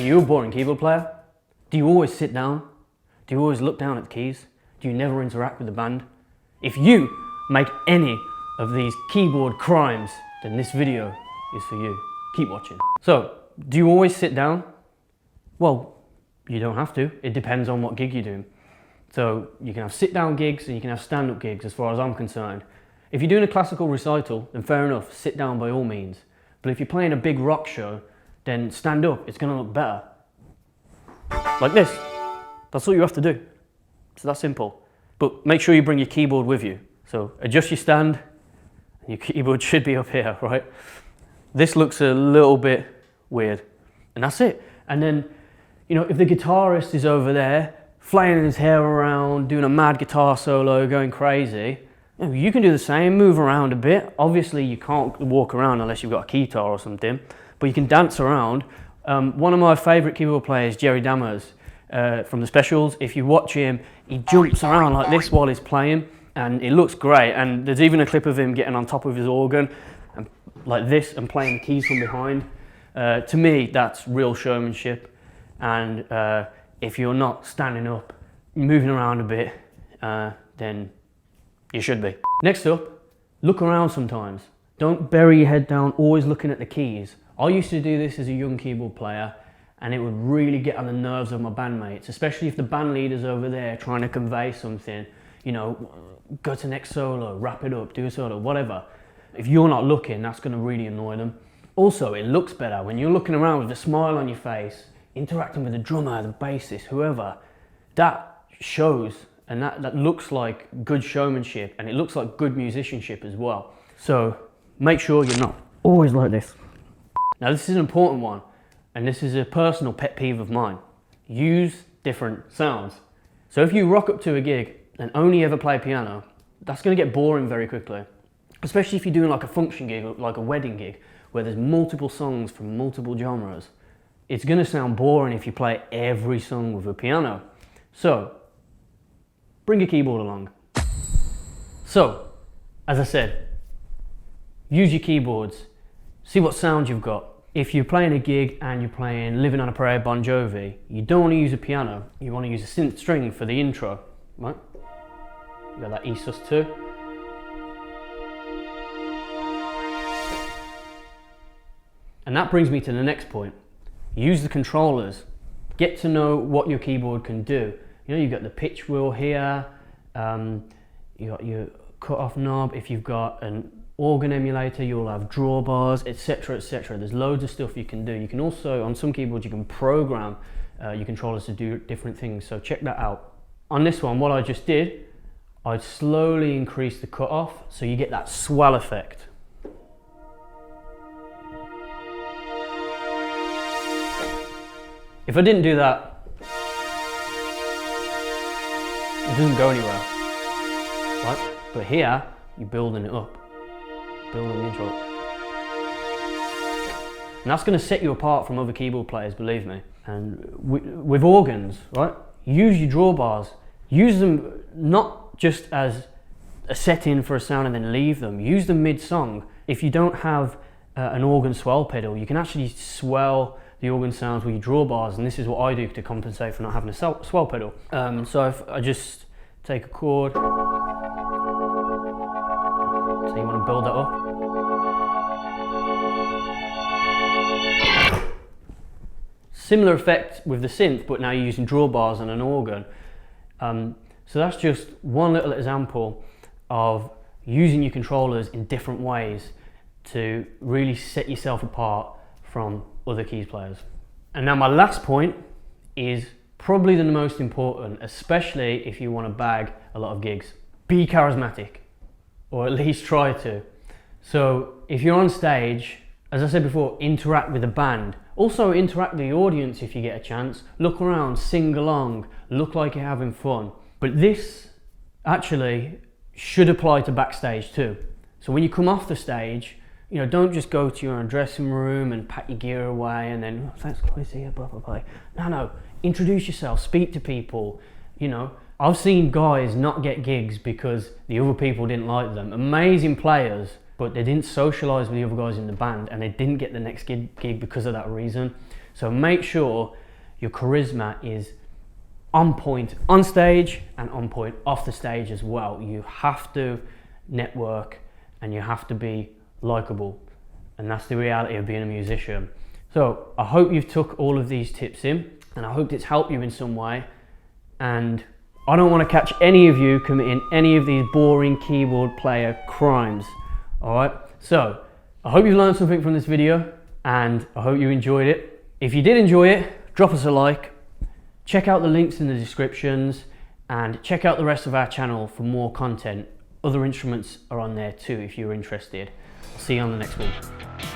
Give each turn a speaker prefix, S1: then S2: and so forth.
S1: Are you a boring keyboard player? Do you always sit down? Do you always look down at the keys? Do you never interact with the band? If you make any of these keyboard crimes, then this video is for you. Keep watching. So, do you always sit down? Well, you don't have to. It depends on what gig you're doing. So you can have sit-down gigs and you can have stand-up gigs as far as I'm concerned. If you're doing a classical recital, then fair enough, sit down by all means. But if you're playing a big rock show, then stand up, it's going to look better. Like this. That's all you have to do. It's that simple. But make sure you bring your keyboard with you. So adjust your stand, and your keyboard should be up here, right? This looks a little bit weird. And that's it. And then, you know, if the guitarist is over there, flailing his hair around, doing a mad guitar solo, going crazy, you can do the same, move around a bit. Obviously, you can't walk around unless you've got a guitar or something, but you can dance around. One of my favourite keyboard players, Jerry Dammers, from the Specials, if you watch him, he jumps around like this while he's playing, and it looks great. And there's even a clip of him getting on top of his organ, and like this, and playing the keys from behind. To me, that's real showmanship. And if you're not standing up, moving around a bit, then you should be. Next up, look around sometimes. Don't bury your head down, always looking at the keys. I used to do this as a young keyboard player, and it would really get on the nerves of my bandmates, especially if the band leader's over there trying to convey something, you know, go to next solo, wrap it up, do a solo, whatever. If you're not looking, that's going to really annoy them. Also, it looks better when you're looking around with a smile on your face, interacting with the drummer, the bassist, whoever. That shows, and that looks like good showmanship, and it looks like good musicianship as well. So make sure you're not always like this. Now this is an important one, and this is a personal pet peeve of mine. Use different sounds. So if you rock up to a gig and only ever play piano, that's going to get boring very quickly. Especially if you're doing like a function gig, or like a wedding gig, where there's multiple songs from multiple genres. It's going to sound boring if you play every song with a piano. So, bring your keyboard along. So, as I said, use your keyboards, see what sound you've got. If you're playing a gig and you're playing Living on a Prayer, Bon Jovi, you don't want to use a piano, you want to use a synth string for the intro, right? You got that E sus2. And that brings me to the next point. Use the controllers. Get to know what your keyboard can do. You know, you've got the pitch wheel here, you got your cut-off knob. If you've got an organ emulator, you'll have drawbars, etc., etc. There's loads of stuff you can do. You can also, on some keyboards, you can program your controllers to do different things, so check that out. On this one, what I just did, I'd slowly increase the cut-off, so you get that swell effect. If I didn't do that, it doesn't go anywhere, right? But here, you're building it up, building the intro up. And that's going to set you apart from other keyboard players, believe me. And with organs, right? Use your drawbars. Use them not just as a set-in for a sound and then leave them. Use them mid-song. If you don't have an organ swell pedal, you can actually swell the organ sounds with your drawbars, and this is what I do to compensate for not having a swell pedal. So if I just take a chord, so you want to build that up. Similar effect with the synth, but now you're using drawbars and an organ. So that's just one little example of using your controllers in different ways to really set yourself apart from other keys players. And now my last point is probably the most important, especially if you want to bag a lot of gigs. Be charismatic, or at least try to. So if you're on stage, as I said before, interact with the band. Also interact with the audience if you get a chance. Look around, sing along, look like you're having fun. But this actually should apply to backstage too. So when you come off the stage, you know, don't just go to your own dressing room and pack your gear away and then, oh, thanks guys, see you, blah, blah, blah. No, introduce yourself, speak to people, you know. I've seen guys not get gigs because the other people didn't like them. Amazing players, but they didn't socialise with the other guys in the band and they didn't get the next gig because of that reason. So make sure your charisma is on point on stage and on point off the stage as well. You have to network and you have to be likable, and that's the reality of being a musician. So I hope you've took all of these tips in, and I hope it's helped you in some way. And I don't want to catch any of you committing any of these boring keyboard player crimes. All right, so I hope you've learned something from this video, and I hope you enjoyed it. If you did enjoy it, drop us a like. Check out the links in the descriptions and check out the rest of our channel for more content. Other instruments are on there too if you're interested. I'll see you on the next one.